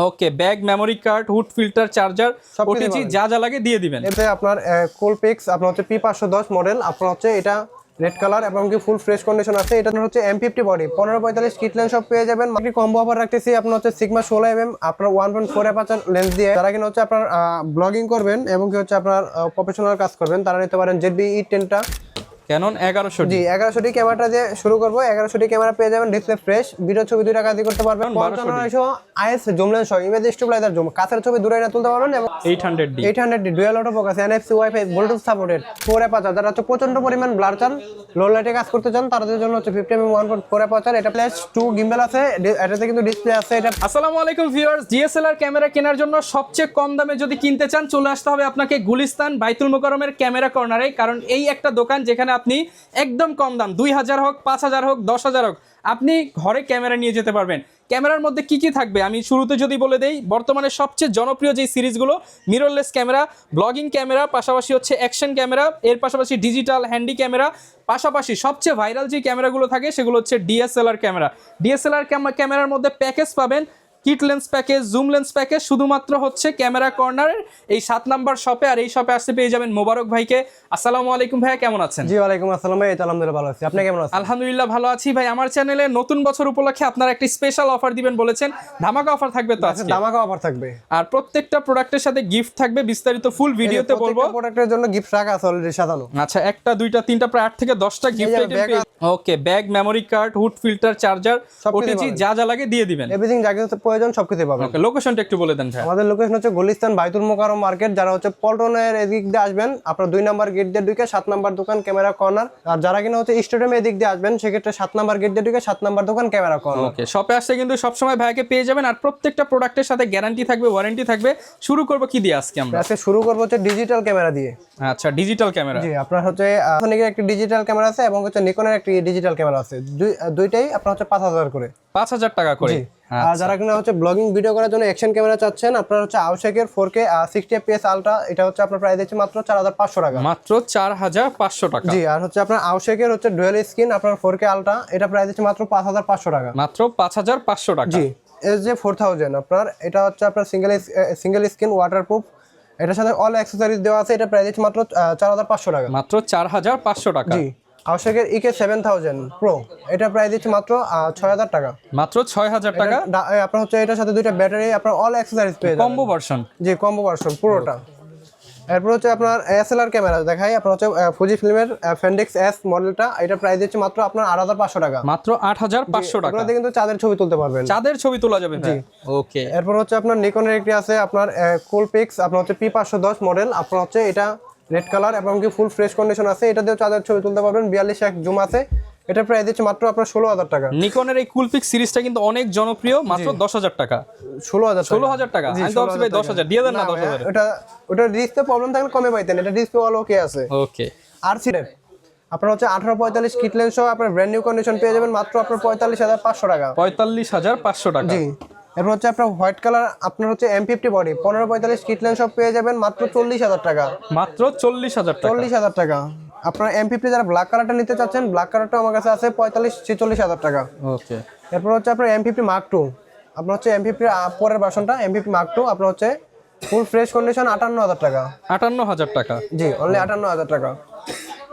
ওকে, bag, memory card, hood, filter, charger, OTG যা যা লাগে দিয়ে দিবেন। এতে আপনার কোলপিক্স আপনার হচ্ছে P510 মডেল, আপনার হচ্ছে এটা রেড কালার এবং কি ফুল ফ্রেশ কন্ডিশন আছে। এটা হচ্ছে M50 বডি 1545 কিট লেন্স সব পেয়ে যাবেন। মার্কেট কম্বো অফার রাখতেছি আপনার হচ্ছে সিগমা 16mm আপনার 1.4 অ্যাপারচার লেন্স দিয়ে। যারা কিনা হচ্ছে আপনার ব্লগিং করবেন এবং কি হচ্ছে আপনার প্রফেশনাল কাজ করবেন তারা নিতে পারেন ZB-E10টা। ক্যানন 1100 জি 1100 ক্যামেরাটা দিয়ে শুরু করব। 1100 ক্যামেরা পেয়ে যাবেন, ডিসপ্লে ফ্রেশ, ভিডিও ছবি দুইটা কাজ করতে পারবেন। 5500 IS জুম লেন্স সহ ইমেজ স্টেবিলাইজার জুম, কাছের ছবি দূরে না তুলতে পারবেন। এবং 800D dual auto focus, NFC wifi Bluetooth supported 4 aperture. যারা হচ্ছে প্রচন্ড পরিমাণ ব্লার চান, লো লাইটে কাজ করতে চান তাদের জন্য হচ্ছে 50mm 1.4 অ্যাপারচার। এটা প্লাস 2 গিম্বল আছে, এটাতে কিন্তু ডিসপ্লে আছে। এটা আসসালামু আলাইকুম ভিউয়ার্স, DSLR ক্যামেরা কেনার জন্য সবচেয়ে কম দামে যদি কিনতে চান চলে আসতে হবে আপনাকে গুলিস্তান বাইতুল মোকাররমের ক্যামেরা কর্নারে। কারণ এই একটা দোকান যেখানে আপনি একদম কম দাম 2000 হোক, 5000 হোক, 10000 হোক, আপনি ঘরে ক্যামেরা নিয়ে যেতে পারবেন। ক্যামেরার মধ্যে কি কি থাকবে আমি শুরুতে যদি বলে দেই, বর্তমানে সবচেয়ে জনপ্রিয় যে সিরিজগুলো মিররলেস ক্যামেরা, ব্লগিং ক্যামেরা, পাশাপাশি হচ্ছে অ্যাকশন ক্যামেরা, এর পাশাপাশি ডিজিটাল হ্যান্ডি ক্যামেরা, পাশাপাশি সবচেয়ে ভাইরাল যে ক্যামেরাগুলো থাকে সেগুলো হচ্ছে DSLR ক্যামেরা। DSLR ক্যামেরার মধ্যে প্যাকেজ পাবেন, kit lens package, zoom lens package, শুধুমাত্র হচ্ছে ক্যামেরা কর্নারের এই 7 নাম্বার শপে। আর এই শপে আসতে পেয়ে যাবেন মোবারক ভাইকে। আসসালামু আলাইকুম ভাইয়া, কেমন আছেন? জি ওয়ালাইকুম আসসালাম ভাই, আলহামদুলিল্লাহ ভালো আছি, আপনি কেমন আছেন? আলহামদুলিল্লাহ ভালো আছি ভাই। আমার চ্যানেলে নতুন বছর উপলক্ষে আপনারা একটি স্পেশাল অফার দিবেন বলেছেন, ধামাকা অফার থাকবে তো আজকে? ধামাকা অফার থাকবে, আর প্রত্যেকটা প্রোডাক্টের সাথে গিফট থাকবে, বিস্তারিত ফুল ভিডিওতে বলবো। প্রোডাক্টের জন্য গিফট রাখা আছে অলরেডি সাজানো। আচ্ছা, একটা দুইটা তিনটা প্রায় 8 থেকে 10টা gift item. Okay, bag, memory card, hood, filter, charger, OTG যা যা লাগে দিয়ে দিবেন। এভরিথিং যা কিছু প্রয়োজন সবকিছু পাবেন। ওকে, লোকেশনটা একটু বলে দেন ভাই। আমাদের লোকেশন হচ্ছে গুলিস্তান বাইতুল মোকাররম মার্কেট। যারা হচ্ছে পল্টনের এদিক দিয়ে আসবেন আপনার 2 নাম্বার গেট দিয়ে ঢুকে 7 নাম্বার দোকান ক্যামেরা কর্নার। আর যারা কিনা হচ্ছে স্টেডিয়ামের এদিক দিয়ে আসবেন সেক্ষেত্রে 7 নাম্বার গেট দিয়ে ঢুকে 7 নাম্বার দোকান ক্যামেরা কর্নার। ওকে, শপে আসলে কিন্তু সবসময় ভাইকে পেয়ে যাবেন। আর প্রত্যেকটা প্রোডাক্টের সাথে গ্যারান্টি থাকবে, ওয়ারেন্টি থাকবে। শুরু করব কি দিয়ে আজকে আমরা? আজকে শুরু করব হচ্ছে ডিজিটাল ক্যামেরা দিয়ে। আচ্ছা, ডিজিটাল ক্যামেরা। জি, আপনার হচ্ছে সনিকের একটি ডিজিটাল ক্যামেরা আছে এবং হচ্ছে নিকনের একটি ডিজিটাল ক্যামেরা আছে। দুইটাই আপনার হচ্ছে 5000 করে, 5000 টাকা করে। আর যারা কিনা হচ্ছে ব্লগিং ভিডিও করার জন্য অ্যাকশন ক্যামেরা চাচ্ছেন, আপনার হচ্ছে আউশেকের 4K 60 fps আলট্রা, এটা হচ্ছে আপনার প্রাইস দিচ্ছে মাত্র 4500 টাকা। মাত্র 4500 টাকা। জি, আর হচ্ছে আপনার আউশেকের হচ্ছে ডুয়াল স্ক্রিন আপনার 4K আলট্রা, এটা প্রাইস দিচ্ছে মাত্র 5500 টাকা। মাত্র 5500 টাকা। জি, SJ4000 আপনার, এটা হচ্ছে আপনার সিঙ্গেল স্ক্রিন ওয়াটারপ্রুফ, এটার সাথে অল অ্যাকসেসরিজ দেওয়া আছে, এটা প্রাইস দিচ্ছে মাত্র 4500 টাকা। মাত্র 4500 টাকা। জি, আউশেকের EK7000 প্রো, এটা প্রাইস দিচ্ছে মাত্র 6000 টাকা। মাত্র 6000 টাকা। আপনার হচ্ছে এটার সাথে দুইটা ব্যাটারি, আপনার অল অ্যাকসেসরিজ পেয়ে যাবেন। Combo version. জি, কম্বো ভার্সন পুরোটা। এরপর হচ্ছে আপনার SLR ক্যামেরা দেখাই, আপনার হচ্ছে ফুজি ফিল্মের ফেন্ডেক্স S মডেলটা, এটা প্রাইস দিচ্ছে মাত্র আপনার 8500 টাকা। মাত্র 8500 টাকা। এগুলোতে কিন্তু চাঁদের ছবি তুলতে পারবেন, চাঁদের ছবি তোলা যাবে। জি, ওকে। এরপর হচ্ছে আপনার নিকনের একটি আছে আপনার কোলপিক্স, আপনার হচ্ছে P510 মডেল, আপনার হচ্ছে এটা রেড কালার এবং কি ফুল ফ্রেশ কন্ডিশন আছে, এটা দিয়ে চাঁদের ছবি তুলতে পারবেন। 42x জুম আছে, এটা প্রাইস দিচ্ছে মাত্র আপনার 16000 টাকা। নিকনের এই কুলপিক্স সিরিজটা কিন্তু অনেক জনপ্রিয়, মাত্র 10000 টাকা। 16000 টাকা। আমি তো ভাবছি ভাই 10000 দিয়ে দেন না। 10000 ওটা ডিসপ্লে প্রবলেম থাকলে কমে পাইতেন, এটা ডিসপ্লে অল ওকে আছে। ওকে। আর সিলের আপনার হচ্ছে 1845 কিট লেন্স সহ আপনার ব্র্যান্ড নিউ কন্ডিশন পেয়ে যাবেন মাত্র আপনার 45500 টাকা। 45500 টাকা। জি, এরপর হচ্ছে আপনার হোয়াইট কালার আপনার হচ্ছে M50 বডি 1545 কিট লেন্স সব পেয়ে যাবেন মাত্র 40000 টাকা। মাত্র 40000 টাকা। 40000 টাকা। আপনার M50 যারা ব্ল্যাক কালারটা নিতে চাচ্ছেন, ব্ল্যাক কালারটা আমার কাছে আছে 45-46000 টাকা। ওকে। এরপর হচ্ছে আপনার M50 Mark II, আপনার হচ্ছে M50 পরের ভার্সনটা M50 Mark II, আপনার হচ্ছে ফুল ফ্রেশ কন্ডিশন 58000 টাকা। 58000 টাকা। জি, অনলি 58000 টাকা।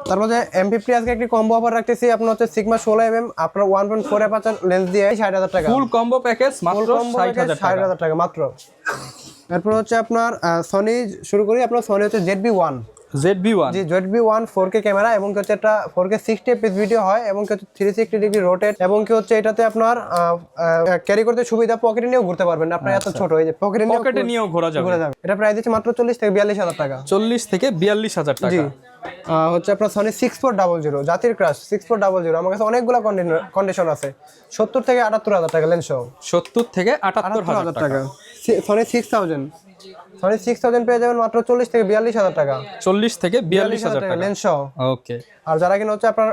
তারপর যে M50 আজকে একটি কম্বো অফার রাখতেছি, আপনার হচ্ছে সিগমা 16mm আপনার 1.4 অ্যাপারচার লেন্স দিয়ে 60000 টাকা। ফুল কম্বো প্যাকেজ মাত্র 60000 টাকা মাত্র। এরপর হচ্ছে আপনার সনি শুরু করি, আপনার সনি হচ্ছে ZB-1। জি, ZB-1 4K ক্যামেরা এবং হচ্ছে এটা 4K 60 fps ভিডিও হয় এবং হচ্ছে 360 ডিগ্রি রোটেট এবং কি হচ্ছে এটাতে আপনার ক্যারি করতে সুবিধা, পকেটে নিয়েও ঘুরতে পারবেন। আপনার এত ছোট এই যে পকেটে নিয়েও ঘোরা যাবে। এটা প্রাইস দিচ্ছে মাত্র 40-42000 টাকা। 40-42000 টাকা। জি, হচ্ছে আপনার সনি 6400 জাতির ক্রাশ 6400, আমার কাছে অনেকগুলো কন্ডিশন আছে। 70-78000 টাকা লেন্স সহ। 70-78000 টাকা। সনি 6000 পেয়ে যাবেন মাত্র 40-42000 টাকা। 40-42000 টাকা লেন্স সহ। ওকে। আর যারা কিনা হচ্ছে আপনার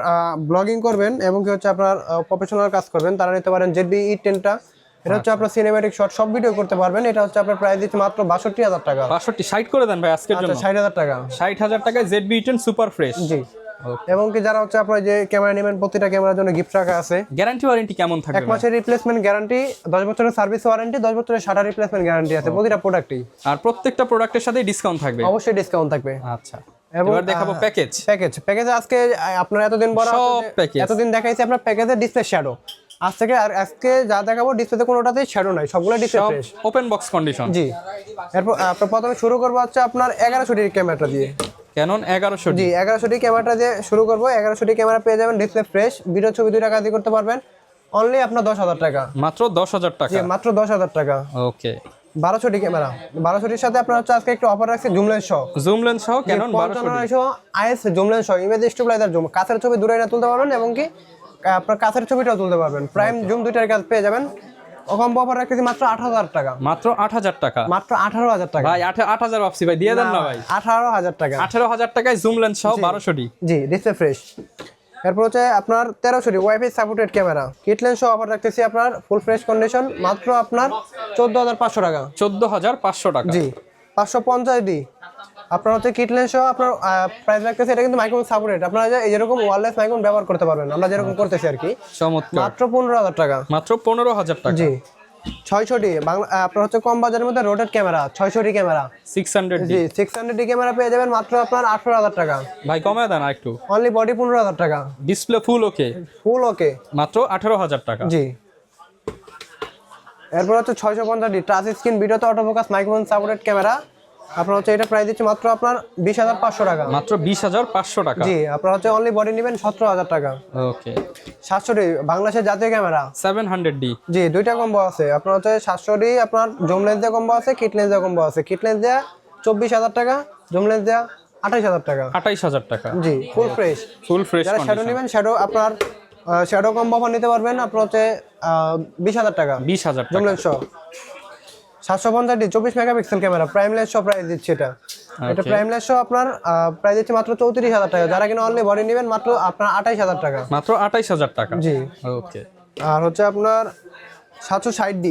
ব্লগিং করবেন এবং কি হচ্ছে আপনার প্রফেশনাল কাজ করবেন তারা নিতে পারেন ZB-E10টা, এটা হচ্ছে আপনার সিনেম্যাটিক শট সব ভিডিও করতে পারবেন। এটা হচ্ছে আপনার প্রাইস দিচ্ছে মাত্র 62000 টাকা। 60 করে দেন ভাই আজকের জন্য। 60000 টাকা। 60000 টাকায় ZB-E10 সুপার ফ্রেশ। জি, এবং কি যারা হচ্ছে আপনার যে ক্যামেরা নেবেন প্রতিটা ক্যামেরার জন্য গিফট রাখা আছে। গ্যারান্টি ওয়ারেন্টি কেমন থাকবে? 1 মাসের রিপ্লেসমেন্ট গ্যারান্টি, 10 বছরের সার্ভিস ওয়ারেন্টি, 10 বছরের শাটার রিপ্লেসমেন্ট গ্যারান্টি আছে প্রতিটা প্রোডাক্টেই। আর প্রত্যেকটা প্রোডাক্টের সাথে ডিসকাউন্ট থাকবে? অবশ্যই ডিসকাউন্ট থাকবে। আচ্ছা, এবার দেখাবো প্যাকেজ। প্যাকেজে আজকে আপনারা এতদিন বড় এতদিন দেখাইছি আপনার প্যাকেজে ডিসপ্লে শ্যাডো। আজকে যা দেখাবো ডিসপ্লেতে কোনোটাতেই শ্যাডো নাই, সবগুলো display fresh, open box condition. জি। এরপর আপনার প্রথমে শুরু করবো হচ্ছে আপনার 1100 ক্যামেরাটা দিয়ে। ক্যানন 1100। জি, 1100 ক্যামেরাটা দিয়ে শুরু করবো। 1100 ক্যামেরা পেয়ে যাবেন, ডিসপ্লে ফ্রেশ, ভিডিও ছবি 2 টাকা দিয়ে করতে পারবেন। অনলি আপনার 10,000 টাকা। মাত্র 10,000 টাকা? জি, মাত্র 10,000 টাকা। ওকে। 1200 ক্যামেরা, 1200 সাথে আপনার হচ্ছে আজকে একটু অফার রাখছে জুম লেন্স সহ। জুম লেন্স সহ ক্যানন 1200 আইএস জুম লেন্স সহ, ইমেজ স্টেবিলাইজার জুম, কাছের ছবি দূরে না তুলতে পারবেন এবং কি আপনার কাছের ছবিটাও তুলতে পারবেন। প্রাইম জুম 2টার কাজ পেয়ে যাবেন। কম অফার রাখতেছি মাত্র 8,000 টাকা। মাত্র 8,000 টাকা? মাত্র 18,000 টাকা ভাই। 8,000 ভাবছি ভাই, দিয়ে দেন না ভাই। 18,000 টাকা। 18,000 টাকায় জুম লেন্স সহ 1200। জি, ডিসপ্লে ফ্রেশ। এরপর হচ্ছে আপনার 1300 wifi supported camera, kit lens সহ অফার রাখতেছি আপনার ফুল ফ্রেশ কন্ডিশন, মাত্র আপনার 14,500 টাকা। 14,500 টাকা? জি। 550D আপনার হচ্ছে কিট লেন্স সহ আপনার প্রাইস রাখতেছি। এটা কিন্তু মাইক্রোফোন সাপোর্টেড, আপনারা এরকম ওয়্যারলেস মাইক্রোফোন ব্যবহার করতে পারবেন, আমরা যেরকম করতেছি আর কি। চমৎকার। মাত্র 15,000 টাকা। মাত্র 15,000 টাকা? জি। 600D বাংলা আপনার হচ্ছে কম বাজারের মধ্যে rotate camera, 600D camera 600D। জি, 600D ক্যামেরা পেয়ে যাবেন মাত্র আপনার 18,000 টাকা। ভাই কমায় দেন আরেকটু। অনলি বডি 15,000 টাকা। ডিসপ্লে ফুল ওকে? ফুল ওকে। মাত্র 18,000 টাকা? জি। এরপর হচ্ছে 650D টাচ স্ক্রিন ভিডিওতে অটোফোকাস মাইক্রোফোন সাপোর্টেড ক্যামেরা, আপনার হচ্ছে এটা প্রাইস দিচ্ছে মাত্র আপনার 20,500 টাকা। মাত্র 20,500 টাকা? জি, আপনার হচ্ছে অনলি বডি নেবেন 17,000 টাকা। ওকে। 700D বাংলাদেশের জাতীয় ক্যামেরা 700D। জি, 2টা কম্বো আছে আপনার হচ্ছে 700D আপনার জুম লেন্স দিয়ে কম্বো আছে, কিট লেন্স দিয়ে কম্বো আছে। কিট লেন্স দিয়ে 24,000 টাকা, জুম লেন্স দিয়ে 28,000 টাকা। 28,000 টাকা? জি, ফুল ফ্রেশ। ফুল ফ্রেশ যারা শ্যাডো নেবেন, শ্যাডো আপনার শ্যাডো কম্বো অফার নিতে পারবেন, আপনার হচ্ছে 20,000 টাকা। 20,000 জুম টাকা? লেন্স সহ 750D 24 megapixel camera, prime lens সহ প্রাইস দিচ্ছে এটা। এটা প্রাইম লেন্স সহ আপনার প্রাইস দিচ্ছে মাত্র 34,000 টাকা। যারা কিনা অনলি বডি নেবেন মাত্র আপনার 28,000 টাকা। মাত্র 28,000 টাকা? জি। ওকে। আর হচ্ছে আপনার 760D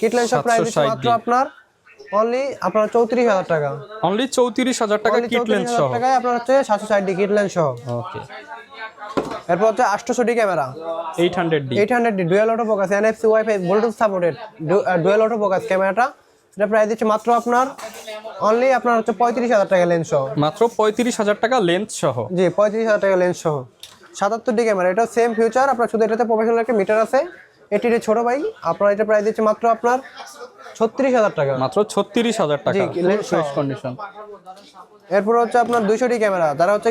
কিট লেন্স সহ প্রাইস দিচ্ছে মাত্র আপনার অনলি আপনার 34,000 টাকা। অনলি 34,000 টাকা কিট লেন্স সহ? টাকায় আপনার হচ্ছে 760D কিট লেন্স সহ। ওকে। এরপর হচ্ছে 800D camera, 800D dual auto focus, NFC wifi Bluetooth supported dual auto focus ক্যামেরাটা, এটা প্রাইস দিচ্ছে মাত্র আপনার অনলি আপনার হচ্ছে 35,000 টাকা লেন্স সহ। মাত্র 35,000 টাকা লেন্স সহ? জি, 35,000 টাকা লেন্স সহ। 77D ক্যামেরা, এটা সেম ফিউচার, আপনার শুধু এটাতে প্রফেশনাল একটা মিটার আছে। এটির ছোট ভাই আপনার এটা প্রাইস দিচ্ছে মাত্র আপনার 36,000 টাকা। মাত্র 36,000 টাকা? জি, লেন্স ফ্রেশ কন্ডিশন। এরপর হচ্ছে আপনার 200D ক্যামেরা, যারা হচ্ছে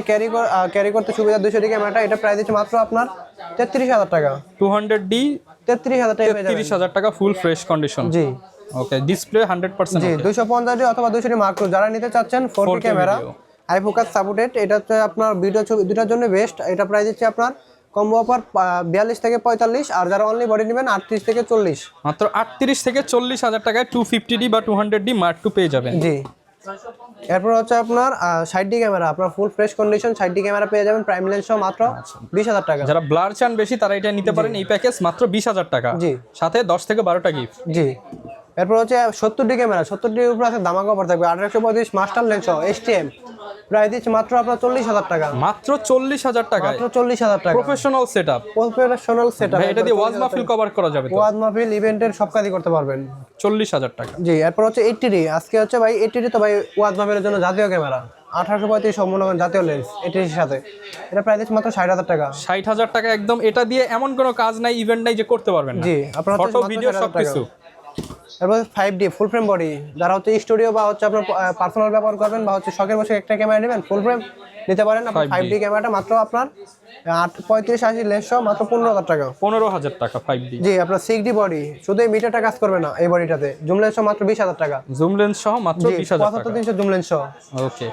ক্যারি করতে সুবিধা 200D ক্যামেরাটা, এটা প্রাইস দিচ্ছে মাত্র আপনার 33,000 টাকা। 200D 33,000 টাকা পেয়ে যাবেন। 33,000 টাকা ফুল ফ্রেশ কন্ডিশন? জি। ওকে। ডিসপ্লে 100%? জি, 250D অথবা 200D মার্ক টু যারা নিতে চাচ্ছেন 4K camera, I focus supported, এটা হচ্ছে আপনার ভিডিও ছবি দুটার জন্য বেস্ট। এটা প্রাইস দিচ্ছে আপনার কম্বো অফার 42 থেকে 45, আর যারা অনলি বডি নেবেন 38 থেকে 40। মাত্র 38 থেকে 40,000 টাকায় 250D বা 200D মার্ক টু পেয়ে যাবেন? জি। এরপর হচ্ছে আপনার 60D ক্যামেরা, আপনার full fresh condition 60D camera পেয়ে যাবেন প্রাইম লেন্স সহ মাত্র 20,000 টাকা। যারা ব্লার চান বেশি তারা এটা নিতে পারেন, এই প্যাকেজ মাত্র 20,000 টাকা। জি। সাথে 10 থেকে 12টা গিফট। জি। এরপর হচ্ছে 70D ক্যামেরা, 70D এর উপর আছে ধামাকা অফার থাকবে, 1835 মাস্টার লেন্স সহ STM, প্রাইস দিচ্ছে মাত্র আপনার 40,000 টাকা। মাত্র 40,000 টাকা? মাত্র 40,000 টাকা। Professional setup? Professional setup. এটা দিয়ে ওয়াজ মাহফিল কভার করা যাবে তো? ওয়াজ মাহফিল ইভেন্টের সব কাজই করতে পারবেন। 40,000 টাকা? জি। এরপর হচ্ছে 80D, আজকে হচ্ছে ভাই 80D তো ভাই ওয়াজ মাহফিলের জন্য জাতীয় ক্যামেরা, 1835 সম্পূর্ণ জাতীয় লেন্স 80 সাথে, এটা প্রাইস দিচ্ছে মাত্র 60,000 টাকা। 60,000 টাকা একদম। এটা দিয়ে এমন কোনো কাজ নাই, ইভেন্ট নাই যে করতে পারবেন না? জি, আপনার ফটো ভিডিও সবকিছু। এরপর 5D ফুল ফ্রেম বডি, যারা হচ্ছে স্টুডিও বা হচ্ছে আপনার পার্সোনাল ব্যবহার করবেন বা হচ্ছে শখের বসে একটা ক্যামেরা নেবেন, ফুল ফ্রেম নিতে পারেন। আপনার 5D ক্যামেরাটা মাত্র আপনার 35-80 লেন্স সহ মাত্র 15,000 টাকা। 15,000 টাকা 5D? জি। আপনার 6D বডি, শুধু এই মিটারটা কাজ করবে না এই বডিটাতে, জুম লেন্স সহ মাত্র 20,000 টাকা। জুম লেন্স সহ মাত্র 20,000 টাকা? 75-300 জুম লেন্স সহ। ওকে।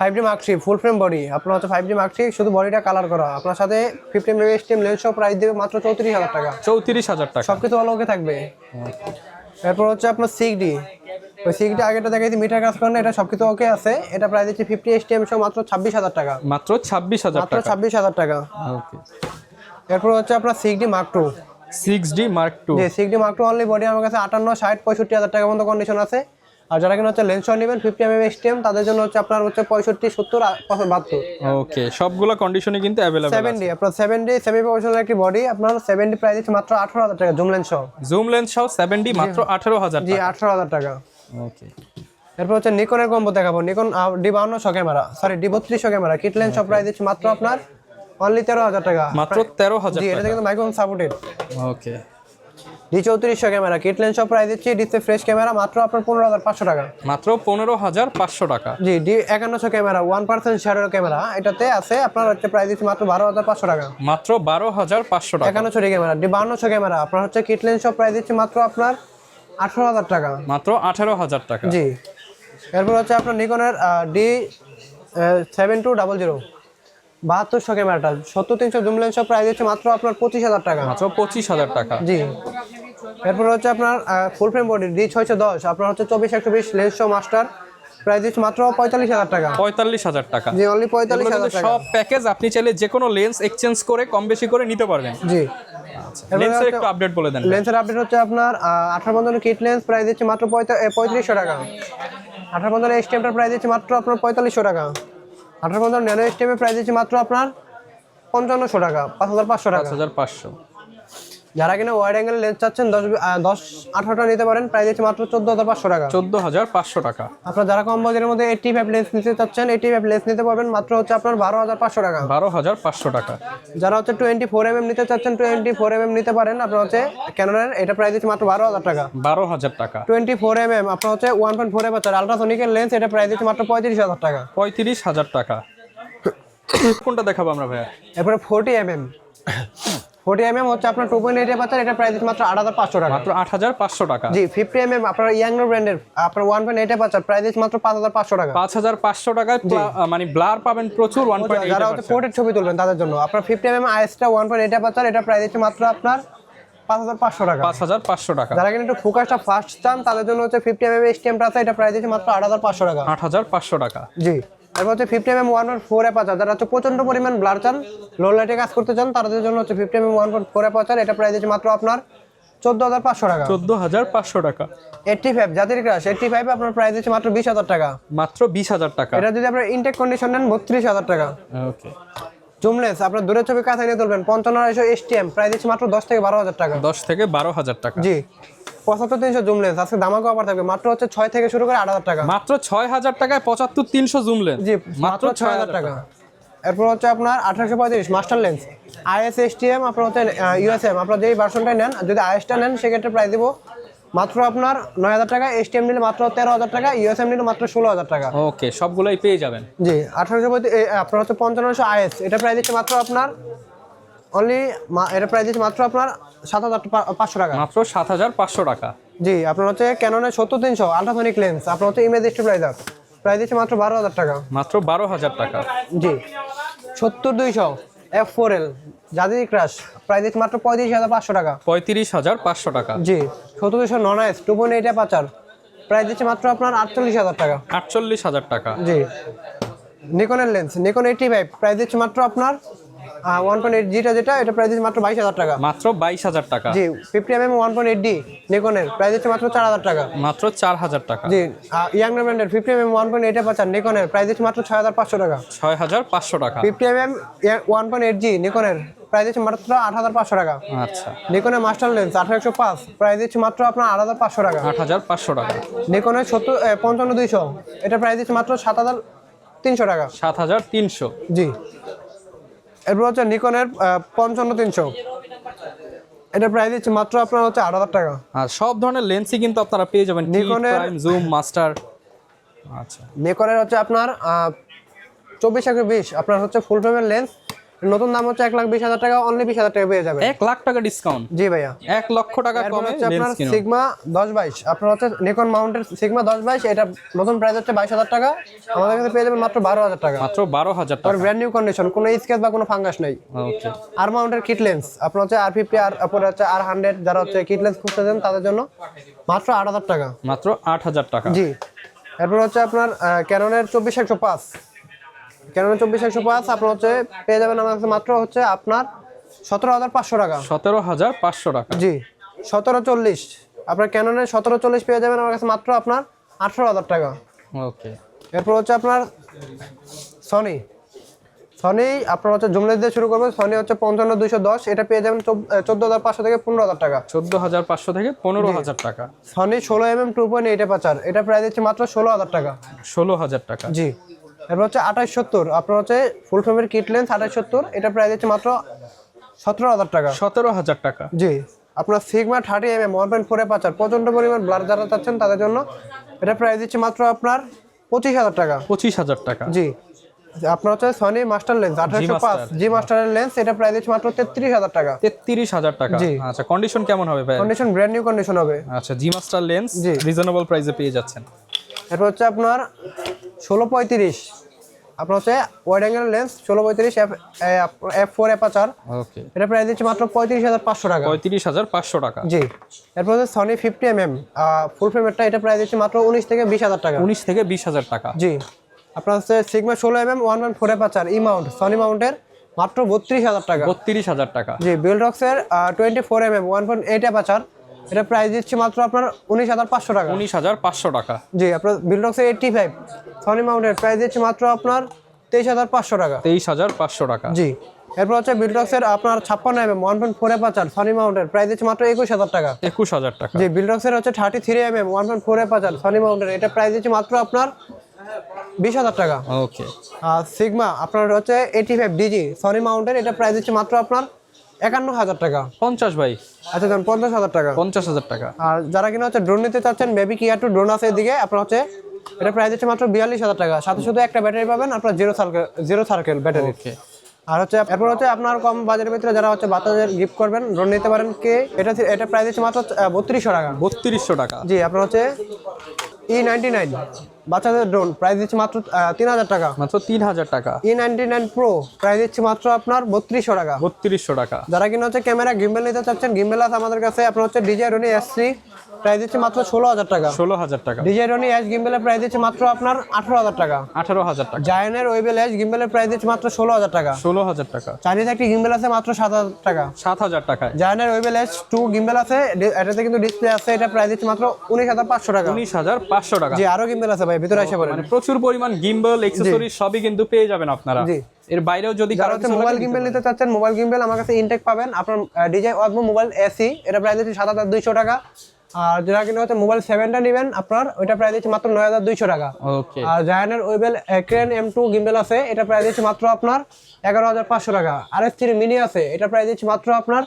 5D Mark III ফুল ফ্রেম বডি, আপনার হচ্ছে 5D Mark III শুধু বডিটা কালার করা, আপনার সাথে 50 মেগা STM লেন্স সহ প্রাইস দেবে মাত্র 34,000 টাকা। 34,000 টাকা? সবকিছু ভালো ওকে থাকবে। এরপর হচ্ছে আপনার 6D, ওই 6D আগেটা দেখাইছি মিটার কাজ করে না, এটা সবকিছু ওকে আছে, এটা প্রাইস দিচ্ছে 50 STM সহ মাত্র 26,000 টাকা। মাত্র 26,000 মাত্র টাকা? 26,000 টাকা। ওকে। এরপর হচ্ছে আপনার 6D Mark II, 6D Mark II? জি। 6D Mark II only body আমার কাছে 58, 60, 65,000 টাকা পর্যন্ত কন্ডিশন আছে। আর যারা কিনা হচ্ছে লেন্স সহ নেবেন 50 mm STM তাদের জন্য হচ্ছে আপনার হচ্ছে 65, 70, 72। ওকে, সবগুলো কন্ডিশনে কিন্তু अवेलेबल আছে। 70 আপনার 70 সেমি প্রফেশনাল একটি বডি আপনার 70 প্রাইস দিচ্ছে মাত্র 18000 টাকা জুম লেন্স সহ। জুম লেন্স সহ 70 মাত্র 18000 জি টাকা। 18000 টাকা। ওকে, এরপর হচ্ছে নিকনের কম্বো দেখাবো। Nikon D5200 camera, sorry D3200 camera kit lens সহ প্রাইস দিচ্ছে মাত্র আপনার অনলি 13000 টাকা। মাত্র 13000 জি, টাকা। এটা কিন্তু মাইক্রোফোন সাপোর্টেড। ওকে, D3400 ক্যামেরা কিট লেন্স সহ প্রাইস দিচ্ছি ডিসপ্লে ফ্রেশ ক্যামেরা মাত্র আপনার 15500 টাকা। মাত্র 15500 টাকা। জি, D5100 ক্যামেরা 1% শ্যাডো ক্যামেরা, এটাতে আছে আপনার হচ্ছে প্রাইস দিচ্ছি মাত্র 12500 টাকা। মাত্র 12500 টাকা। 5100 ক্যামেরা D5200 ক্যামেরা আপনার হচ্ছে কিট লেন্স সহ প্রাইস দিচ্ছি মাত্র আপনার 18000 টাকা। মাত্র 18000 টাকা। জি, এরপর হচ্ছে আপনার নিকনের D7200 7200 ক্যামেরাটা 70300 জুম লেন্স সহ প্রাইস হচ্ছে মাত্র আপনার 25000 টাকা। মাত্র 25000 টাকা। জি, এরপর হচ্ছে আপনার ফুল ফ্রেম বডি D610 আপনার হচ্ছে 24-120 লেন্স সহ মাস্টার প্রাইস দিচ্ছে মাত্র 45000 টাকা। 45000 টাকা। জি, অনলি 45000 টাকা। সব প্যাকেজ আপনি চাইলে যে কোনো লেন্স এক্সচেঞ্জ করে কম বেশি করে নিতে পারবেন। জি, লেন্সের একটু আপডেট বলে দেন। লেন্সের আপডেট হচ্ছে আপনার 1855 কিট লেন্স প্রাইস দিচ্ছে মাত্র 3500 টাকা। 1855 STM-টার প্রাইস দিচ্ছে মাত্র আপনার 4500 টাকা। 1855 ন্যানো STM-এর প্রাইস দিচ্ছে মাত্র আপনার 5500 টাকা, 5500 টাকা। 5500। যারা কিনা ওয়াইড অ্যাঙ্গেল লেন্স চাচ্ছেন 10-18টা নিতে পারেন, প্রাইস দিচ্ছে মাত্র 14500 টাকা। 14500 টাকা। আপনারা যারা কম বাজেটের মধ্যে 85 লেন্স নিতে চাচ্ছেন 85 লেন্স নিতে পারবেন মাত্র হচ্ছে আপনার 12500 টাকা। 12500 টাকা। যারা হচ্ছে 24 mm নিতে চাচ্ছেন 24 mm নিতে পারেন, আপনার হচ্ছে ক্যানোনের এটা প্রাইস দিচ্ছে মাত্র 12000 টাকা। 12000 টাকা। 24 mm আপনার হচ্ছে 1.4 এপারচার আলট্রাসোনিকের লেন্স এটা প্রাইস দিচ্ছে মাত্র 35000 টাকা। 35000 টাকা। কোনটা দেখাবো আমরা ভাইয়া? এরপরে 40 mm 40 mm হচ্ছে আপনার 2.8 এপারচার এটা প্রাইস দিচ্ছে মাত্র 8500 টাকা। মাত্র 8500 টাকা। জি, 50 mm আপনার ইয়াংনো ব্র্যান্ডের আপনার 1.8 এপারচার প্রাইস দিচ্ছে মাত্র 5500 টাকা। 5500 টাকায় মানে ব্লার পাবেন প্রচুর 1.8। যারা হচ্ছে পোর্ট্রেট ছবি তুলবেন তাদের জন্য আপনার 50 mm আইএসটা 1.8 এপারচার এটা প্রাইস দিচ্ছে মাত্র আপনার 5500 টাকা। 5500 টাকা। যারা কিন্তু একটু ফোকাসটা ফাস্ট চান তাদের জন্য হচ্ছে 50 mm STM-টা আছে এটা প্রাইস দিচ্ছে মাত্র 8500 টাকা। 8500 টাকা। জি, এরপর হচ্ছে 50 mm 1.4 এপারচার যারা হচ্ছে প্রচন্ড পরিমাণ ব্লার চান, লো লাইটে কাজ করতে চান তাদের জন্য হচ্ছে 50 mm 1.4 এপারচার এটা প্রাইস দিচ্ছে মাত্র আপনার 14500 টাকা। 14500 টাকা। 85 জাতির ক্রাশ 85 আপনার প্রাইস দিচ্ছে মাত্র 20000 টাকা। মাত্র 20000 টাকা। এটা যদি আপনার ইনটেক কন্ডিশন নেন 32000 টাকা। ওকে, জুম লেন্স আপনার দূরের ছবি কাছে নিয়ে তুলবেন 55-250 STM প্রাইস দিচ্ছে মাত্র 10 থেকে 12000 টাকা। 10 থেকে 12000 টাকা। জি, 75300 জুম লেন্স আজকে ধামাকা অফার থাকবে মাত্র হচ্ছে 6 থেকে শুরু করে 8000 টাকা। মাত্র 6000 টাকায় 75300 জুম লেন্স। জি, মাত্র 6000 টাকা। এরপর হচ্ছে আপনার 1835 মাস্টার লেন্স IS STM আপনার হচ্ছে USM আপনার যেই ভার্সনটাই নেন, যদি IS-টা নেন সেক্ষেত্রে প্রাইস দিব মাত্র আপনার 9000 টাকা। STM নিলে মাত্র 13000 টাকা, USM নিলে মাত্র 16000 টাকা। ওকে, সবগুলাই পেয়ে যাবেন। জি, 1835 আপনার হচ্ছে 5500 IS এটা প্রাইস দিচ্ছে মাত্র আপনার অনলি এটা প্রাইস দিচ্ছে মাত্র আপনার 7500 টাকা। মাত্র 7500 টাকা। জি, আপনার হচ্ছে ক্যাননের 70300 আলট্রাসোনিক লেন্স আপনার হচ্ছে ইমেজ স্টেবিলাইজার প্রাইস দিচ্ছে মাত্র 12000 টাকা। মাত্র 12000 টাকা। জি, 70200 F4L জাদি ক্রাশ প্রাইস দিচ্ছে মাত্র 35500 টাকা। 35500 টাকা। জি, 70200 নন আইস 2.8 এপারচার প্রাইস দিচ্ছে মাত্র আপনার 48000 টাকা। 48000 টাকা। জি, নিকনের লেন্স নিকন 85 প্রাইস দিচ্ছে মাত্র আপনার 1.8 জিটা যেটা এটা প্রাইস দিচ্ছে মাত্র 22000 টাকা। মাত্র 22000 টাকা। জি, 50 mm 1.8D নিকনের প্রাইস দিচ্ছে মাত্র 4000 টাকা। মাত্র 4000 টাকা। জি, ইয়াংনো ব্র্যান্ডের 50 mm 1.8 এপারচার নিকনের প্রাইস দিচ্ছে মাত্র 6500 টাকা। 6500 টাকা। 50 mm 1.8G নিকনের প্রাইস দিচ্ছে মাত্র 8500 টাকা। আচ্ছা, নিকনের মাস্টার লেন্স 18105 প্রাইস দিচ্ছে মাত্র আপনার 8500 টাকা। 8500 টাকা। নিকনের 55200 এটা প্রাইস দিচ্ছে মাত্র 7300 টাকা। 7300। জি, এরপর হচ্ছে নিকনের 55300 এটা প্রাইস দিচ্ছে মাত্র আপনার হচ্ছে 8000 টাকা। আর সব ধরনের লেন্সই কিন্তু আপনারা পেয়ে যাবেন নিকনের প্রাইম জুম মাস্টার। আচ্ছা, নিকনের হচ্ছে আপনার 24-120 আপনার হচ্ছে ফুল ফ্রেমের লেন্স নতুন দাম হচ্ছে 1,20,000 টাকা, অনলি 20000 টাকা পেয়ে যাবেন। 1 লাখ টাকা ডিসকাউন্ট। জি ভাইয়া, 1 লক্ষ টাকা কমে হচ্ছে আপনার লেন্স কিনুন। সিগমা 1022 আপনার হচ্ছে নিকন মাউন্টের সিগমা 1022 এটা নতুন প্রাইস হচ্ছে 22000 টাকা, আমাদের কাছে পেয়ে যাবেন মাত্র 12000 টাকা। মাত্র 12000 আর টাকা। ব্র্যান্ড নিউ কন্ডিশন, কোনো স্কেচ বা কোনো ফাঙ্গাস নেই। ওকে, আর মাউন্টের কিট লেন্স আপনার হচ্ছে R50 আর পরে হচ্ছে R100 যারা হচ্ছে কিট লেন্স খুঁজতেছেন তাদের জন্য মাত্র 8000 টাকা। মাত্র 8000 টাকা। জি, এরপর হচ্ছে আপনার ক্যাননের 24105 ক্যাননের 24105 আপনার হচ্ছে পেয়ে যাবেন আমার কাছে মাত্র হচ্ছে আপনার 17500 টাকা। 17500 টাকা। জি, 1740 আপনার ক্যাননের 1740 পেয়ে যাবেন আমার কাছে মাত্র আপনার 18,000 টাকা। ওকে, এরপর হচ্ছে আপনার সনি আপনার হচ্ছে জুম লেন্স দিয়ে শুরু করবেন। সনি হচ্ছে 55-210, এটা পেয়ে যাবেন 14,500 থেকে 15,000 টাকা। 14,500 থেকে 15,000 টাকা। সনি 16mm 2.8 অ্যাপারচার, এটা প্রাইস দিচ্ছে মাত্র 16,000 টাকা। 16,000 টাকা। জি। এরপর হচ্ছে 2870, আপনার হচ্ছে ফুল ফ্রেমের কিট লেন্স 2870, এটা প্রাইস দিচ্ছে মাত্র 17,000 টাকা। 17,000 টাকা। জি। আপনার সিগমা 30mm 1.4 অ্যাপারচার, প্রচন্ড পরিমাণ ব্লার যারা চাচ্ছেন তাদের জন্য এটা প্রাইস দিচ্ছে মাত্র আপনার 25,000 টাকা। 25,000 টাকা। জি। আপনার হচ্ছে সনি মাস্টার লেন্স 1805 জি মাস্টারের লেন্স, এটা প্রাইস দিচ্ছে মাত্র 33,000 টাকা। 33,000 টাকা। জি। আচ্ছা, কন্ডিশন কেমন হবে ভাই? কন্ডিশন ব্র্যান্ড নিউ কন্ডিশন হবে। আচ্ছা, জি মাস্টার লেন্স জি। রিজনেবল প্রাইসে পেয়ে যাচ্ছেন। এরপর হচ্ছে আপনার 1635, আপনার হচ্ছে wide angle lens 1635 f4 aperture, okay, এটা প্রাইস দিচ্ছে মাত্র 35,500 টাকা। 35,500 টাকা। জি। এরপর হচ্ছে সনি 50mm ফুল ফ্রেমেরটা, এটা প্রাইস দিচ্ছে মাত্র 19 থেকে 20,000 টাকা। 19 থেকে 20,000 টাকা। জি। আপনার হচ্ছে সিগমা 16mm 1.4 অ্যাপারচার ই মাউন্ট, সনি মাউন্টের, মাত্র 32,000 টাকা। 32,000 টাকা। জি। বিল্ডরক্সের 24mm 1.8 অ্যাপারচার, এটা প্রাইস দিচ্ছে মাত্র আপনার 19,500 টাকা। 19,500 টাকা। জি। আপনার বিল্ডরক্সের 85 সনি মাউন্টের প্রাইস দিচ্ছে মাত্র আপনার 23,500 টাকা। 23,500 টাকা। জি। এরপর হচ্ছে বিল্ডরক্সের আপনার 56mm 1.4 অ্যাপারচার সনি মাউন্টের প্রাইস দিচ্ছে মাত্র 21,000 টাকা। 21,000 টাকা। জি। বিল্ডরক্সের হচ্ছে 33mm 1.4 অ্যাপারচার সনি মাউন্টের, এটা প্রাইস দিচ্ছে মাত্র আপনার 20,000 টাকা। ওকে। আর সিগমা আপনার হচ্ছে 85 ডিজি সনি মাউন্টের, এটা প্রাইস দিচ্ছে মাত্র আপনার 51,000 টাকা। 50 ভাই। আচ্ছা দেন 50,000 টাকা। 50,000 টাকা। আর যারা কিনা হচ্ছে ড্রোন নিতে চাচ্ছেন, বেবি কিয়া টু ড্রোন আছে এদিকে, আপনার হচ্ছে এটা প্রাইস দিচ্ছে মাত্র 42,000 টাকা। সাথে শুধু একটা ব্যাটারি পাবেন আপনার জিরো সার্কেল ব্যাটারি। ওকে। আর হচ্ছে এরপর হচ্ছে আপনার কম বাজারের ভিতরে যারা হচ্ছে বাচ্চাদের গিফট করবেন, ড্রোন নিতে পারেন কে, এটা প্রাইস দিচ্ছে মাত্র 3200 টাকা। 3200 টাকা। জি। আপনার হচ্ছে E99 বাচ্চাদের ড্রোন প্রাইস দিচ্ছে মাত্র 3,000 টাকা। মাত্র 3,000 টাকা। E99 প্রো প্রাইস দিচ্ছে মাত্র আপনার 3200 টাকা। 3200 টাকা। যারা কিনা হচ্ছে ক্যামেরা গিম্বেল নিতে চাচ্ছেন, গিম্বেল আছে আমাদের কাছে। আপনার হচ্ছে DJI Roni S3 প্রাইস দিচ্ছে মাত্র 16,000 টাকা। 16,000 টাকা। DJI Roni S গিম্বেলের প্রাইস দিচ্ছে মাত্র আপনার 18,000 টাকা। 18,000 টাকা। জায়ানের ওয়েবেল S গিম্বেলের প্রাইস দিচ্ছে মাত্র 16,000 টাকা। 16,000 টাকা। চাইনিজ একটি গিম্বেল আছে মাত্র 7,000 টাকা। 7,000 টাকায়। জায়ানের ওয়েবেল S2 গিম্বেল আছে, এটাতে কিন্তু ডিসপ্লে আছে, এটা প্রাইস দিচ্ছে মাত্র 19,500 টাকা। 19,500 টাকা। জি। আরো গিম্বেল আছে ভাই, ভিতরে এসে পড়েন। মানে প্রচুর পরিমাণ গিম্বল অ্যাকসেসরিজ সবই কিন্তু পেয়ে যাবেন আপনারা। জি। এর বাইরেও যদি যারা হচ্ছে মোবাইল গিম্বেল নিতে চাচ্ছেন, মোবাইল গিম্বেল আমার কাছে ইনটেক পাবেন। আপনার DJI Osmo মোবাইল SE, এটা প্রাইস দিচ্ছে 7,200 টাকা। আর যারা কিনা হচ্ছে মোবাইল 7টা নেবেন, আপনার ওইটা প্রাইস দিচ্ছে মাত্র 9,200 টাকা। ওকে। আর জায়ানের ওয়েবেল ক্রেন M2 গিম্বেল আছে, এটা প্রাইস দিচ্ছে মাত্র আপনার 11,500 টাকা। RS3 মিনি আছে, এটা প্রাইস দিচ্ছে মাত্র আপনার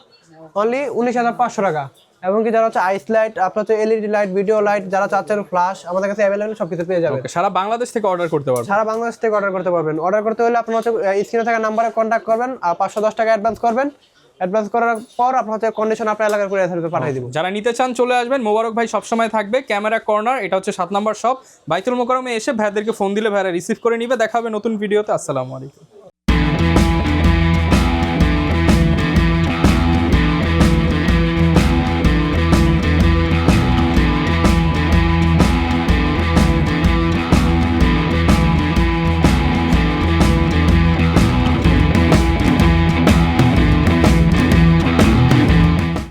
অনলি 19,500 টাকা। এবং কি যারা হচ্ছে আইস লাইট, আপনার হচ্ছে LED লাইট, ভিডিও লাইট যারা চাচ্ছেন, ফ্ল্যাশ, আমাদের কাছে অ্যাভেলেবল সবকিছু পেয়ে যাবেন। সারা বাংলাদেশ থেকে অর্ডার করতে পারবেন। সারা বাংলাদেশ থেকে অর্ডার করতে পারবেন। অর্ডার করতে হলে আপনার হচ্ছে স্ক্রিনে থাকা নাম্বারে কন্ট্যাক্ট করবেন, আর 510 টাকা অ্যাডভান্স করবেন। অ্যাডভান্স করার পর আপনার হচ্ছে কন্ডিশন আপনার এলাকার করে পাঠিয়ে দিব। যারা নিতে চান চলে আসবেন, মোবারক ভাই সবসময় থাকবে ক্যামেরা কর্নার, এটা হচ্ছে 7 নম্বর শপ, বাইতুল মোকাররমে এসে ভাইদেরকে ফোন দিলে ভাইরা রিসিভ করে নিবে। দেখা হবে নতুন ভিডিওতে। আসসালামু আলাইকুম।